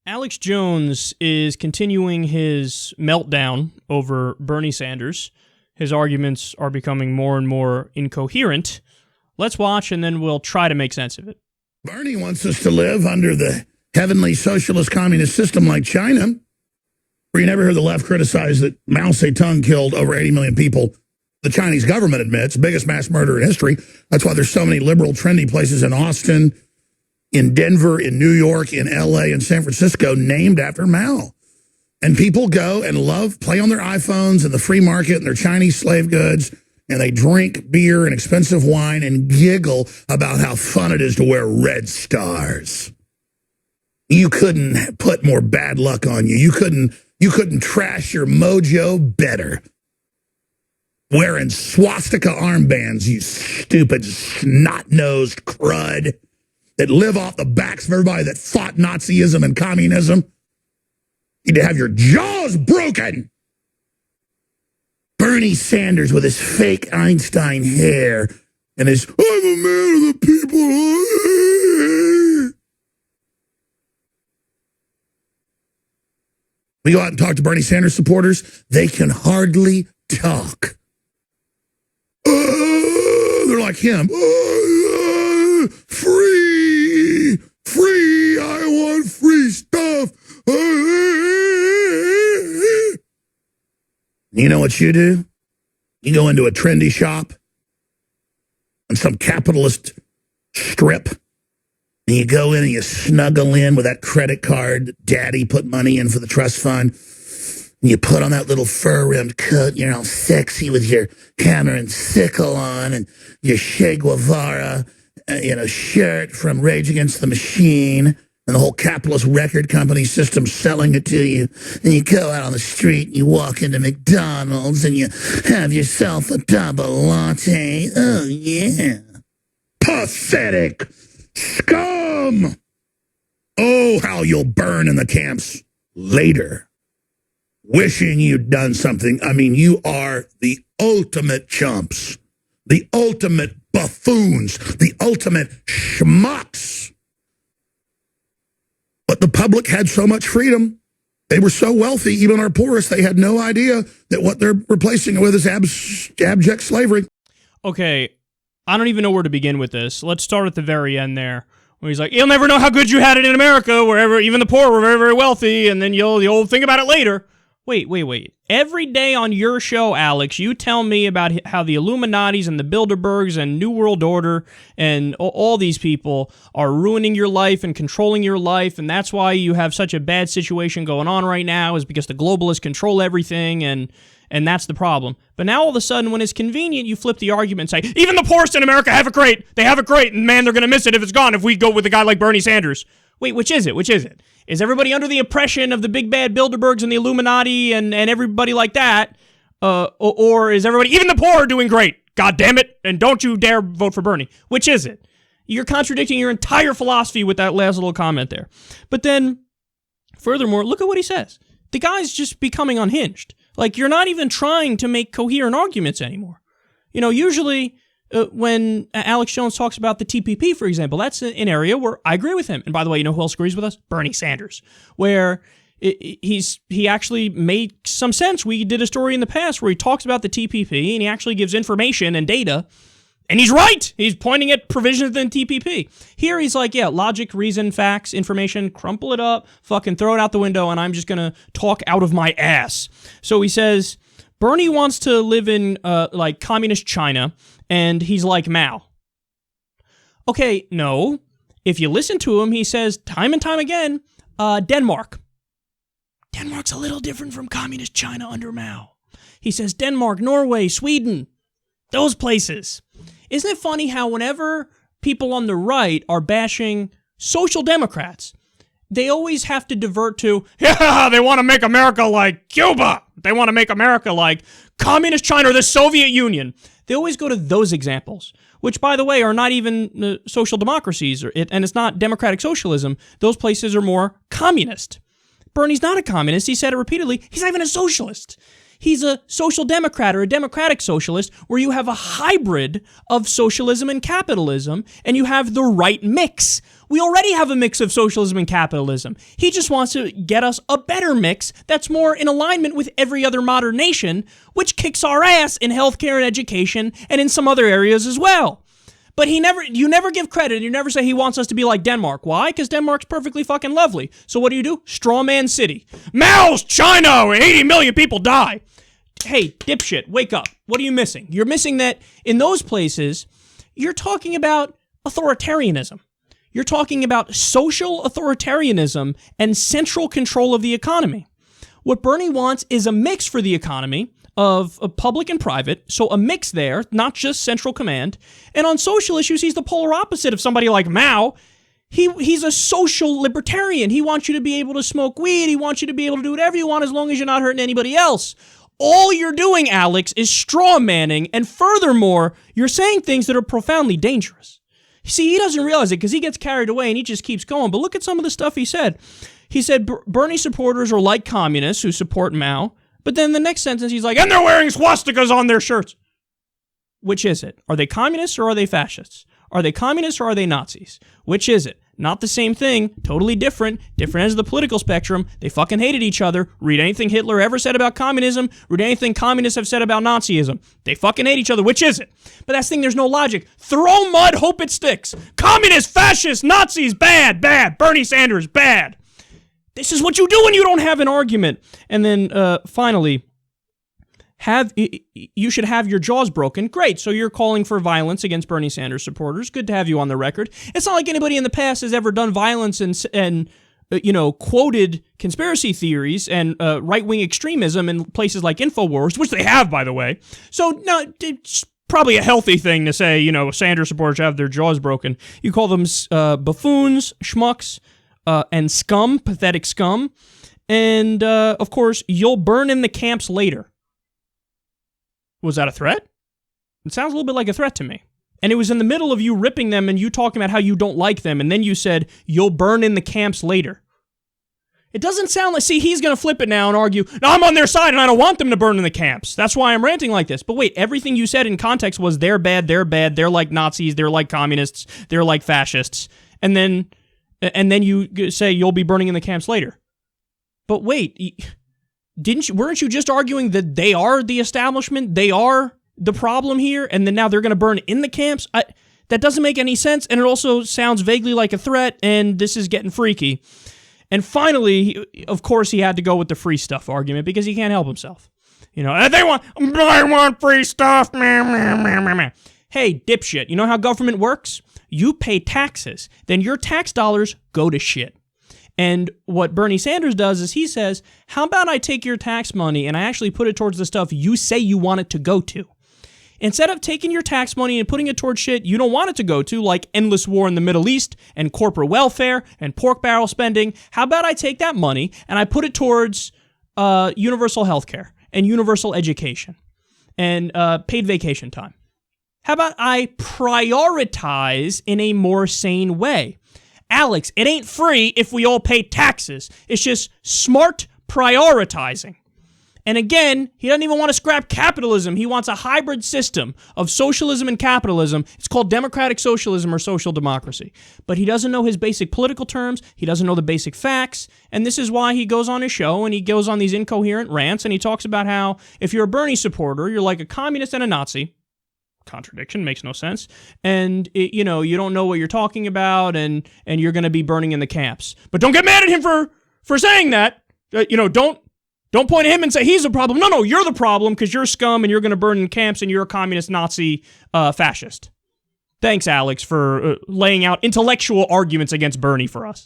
Alex Jones is continuing his meltdown over Bernie Sanders. His arguments are becoming more and more incoherent. Let's watch, and then we'll try to make sense of it. Bernie wants us to live under the heavenly socialist-communist system like China, where you never hear the left criticize that Mao Zedong killed over 80 million people. The Chinese government admits, biggest mass murder in history. That's why there's so many liberal, trendy places in Austin, in Denver, in New York, in L.A., and San Francisco named after Mao. And people go and play on their iPhones and the free market and their Chinese slave goods, and they drink beer and expensive wine and giggle about how fun it is to wear red stars. You couldn't put more bad luck on you. You couldn't trash your mojo better. Wearing swastika armbands, you stupid snot-nosed crud that live off the backs of everybody that fought Nazism and communism. You need to have your jaws broken. Bernie Sanders with his fake Einstein hair and his, I'm a man of the people. We go out and talk to Bernie Sanders supporters. They can hardly talk. They're like him. Free, free, I want free stuff. You know what you do? You go into a trendy shop on some capitalist strip, and you go in and you snuggle in with that credit card that daddy put money in for the trust fund, and you put on that little fur-rimmed coat, you're all sexy with your hammer and sickle on, and your Che Guevara shirt from Rage Against the Machine, and the whole capitalist record company system selling it to you. And you go out on the street, and you walk into McDonald's, and you have yourself a double latte. Oh, yeah. Pathetic. Scum. Oh, how you'll burn in the camps later. Wishing you'd done something. I mean, you are the ultimate chumps. The ultimate buffoons. The ultimate schmucks. But the public had so much freedom. They were so wealthy, even our poorest, they had no idea that what they're replacing it with is abject slavery. Okay, I don't even know where to begin with this. Let's start at the very end there, where he's like, you'll never know how good you had it in America, wherever even the poor were very, very wealthy, and then you'll think about it later. Wait. Every day on your show, Alex, you tell me about how the Illuminatis and the Bilderbergs and New World Order and all these people are ruining your life and controlling your life, and that's why you have such a bad situation going on right now, is because the globalists control everything, and that's the problem. But now all of a sudden, when it's convenient, you flip the argument and say, even the poorest in America have it great. They have it great, and man, they're going to miss it if it's gone if we go with a guy like Bernie Sanders. Wait, which is it? Is everybody under the oppression of the big bad Bilderbergs and the Illuminati and everybody like that? Or is everybody, even the poor, doing great? God damn it, and don't you dare vote for Bernie. Which is it? You're contradicting your entire philosophy with that last little comment there. But then, furthermore, look at what he says. The guy's just becoming unhinged. Like, you're not even trying to make coherent arguments anymore. You know, usually when Alex Jones talks about the TPP, for example, that's an area where I agree with him. And by the way, you know who else agrees with us? Bernie Sanders, where he actually made some sense. We did a story in the past where he talks about the TPP, and he actually gives information and data, and he's right. He's pointing at provisions in TPP. Here he's like, yeah, logic, reason, facts, information, crumple it up, fucking throw it out the window, and I'm just going to talk out of my ass. So he says, Bernie wants to live in like communist China, and he's like Mao. Okay, no. If you listen to him, he says time and time again, Denmark. Denmark's a little different from communist China under Mao. He says Denmark, Norway, Sweden, those places. Isn't it funny how whenever people on the right are bashing social democrats, they always have to divert to, yeah, they want to make America like Cuba. They want to make America like communist China or the Soviet Union. They always go to those examples, which, by the way, are not even social democracies, and it's not democratic socialism. Those places are more communist. Bernie's not a communist. He said it repeatedly. He's not even a socialist. He's a social democrat or a democratic socialist where you have a hybrid of socialism and capitalism, and you have the right mix We already have a mix of socialism and capitalism. He just wants to get us a better mix that's more in alignment with every other modern nation, which kicks our ass in healthcare and education and in some other areas as well. But you never give credit. You never say he wants us to be like Denmark. Why? Because Denmark's perfectly fucking lovely. So what do? Strawman City. Mao's China, where 80 million people die. Hey, dipshit, wake up. What are you missing? You're missing that in those places, you're talking about authoritarianism. You're talking about social authoritarianism and central control of the economy. What Bernie wants is a mix for the economy of public and private, so a mix there, not just central command. And on social issues, he's the polar opposite of somebody like Mao. He's a social libertarian. He wants you to be able to smoke weed. He wants you to be able to do whatever you want as long as you're not hurting anybody else. All you're doing, Alex, is straw manning, and furthermore, you're saying things that are profoundly dangerous. See, he doesn't realize it because he gets carried away and he just keeps going. But look at some of the stuff he said. He said Bernie supporters are like communists who support Mao. But then the next sentence, he's like, and they're wearing swastikas on their shirts. Which is it? Are they communists or are they fascists? Are they communists or are they Nazis? Which is it? Not the same thing. Totally different. Different ends of the political spectrum. They fucking hated each other. Read anything Hitler ever said about communism. Read anything communists have said about Nazism. They fucking hate each other. Which is it? But that's the thing. There's no logic. Throw mud, hope it sticks. Communists, fascists, Nazis, bad, bad. Bernie Sanders, bad. This is what you do when you don't have an argument. And then finally, you should have your jaws broken. Great. So you're calling for violence against Bernie Sanders supporters. Good to have you on the record. It's not like anybody in the past has ever done violence and quoted conspiracy theories and right-wing extremism in places like InfoWars, which they have, by the way. So no, it's probably a healthy thing to say, Sanders supporters have their jaws broken. You call them buffoons, schmucks, and scum, pathetic scum. And, of course, you'll burn in the camps later. Was that a threat? It sounds a little bit like a threat to me. And it was in the middle of you ripping them and you talking about how you don't like them, and then you said, you'll burn in the camps later. It doesn't sound like, see, he's going to flip it now and argue, no, I'm on their side and I don't want them to burn in the camps. That's why I'm ranting like this. But wait, everything you said in context was they're bad, they're like Nazis, they're like communists, they're like fascists. And then you say you'll be burning in the camps later. But wait, weren't you just arguing that they are the establishment, they are the problem here, and then now they're going to burn in the camps? That doesn't make any sense, and it also sounds vaguely like a threat, and this is getting freaky. And finally, of course, he had to go with the free stuff argument because he can't help himself. They want free stuff. Hey, dipshit, you know how government works? You pay taxes, then your tax dollars go to shit. And what Bernie Sanders does is he says, how about I take your tax money and I actually put it towards the stuff you say you want it to go to? Instead of taking your tax money and putting it towards shit you don't want it to go to, like endless war in the Middle East and corporate welfare and pork barrel spending, how about I take that money and I put it towards universal health care and universal education and paid vacation time? How about I prioritize in a more sane way? Alex, it ain't free if we all pay taxes. It's just smart prioritizing. And again, he doesn't even want to scrap capitalism. He wants a hybrid system of socialism and capitalism. It's called democratic socialism or social democracy. But he doesn't know his basic political terms. He doesn't know the basic facts. And this is why he goes on his show and he goes on these incoherent rants and he talks about how if you're a Bernie supporter, you're like a communist and a Nazi. Contradiction, makes no sense. And, you don't know what you're talking about and you're going to be burning in the camps. But don't get mad at him for saying that. Don't point at him and say he's the problem. No, you're the problem because you're scum and you're going to burn in camps and you're a communist, Nazi, fascist. Thanks, Alex, for laying out intellectual arguments against Bernie for us.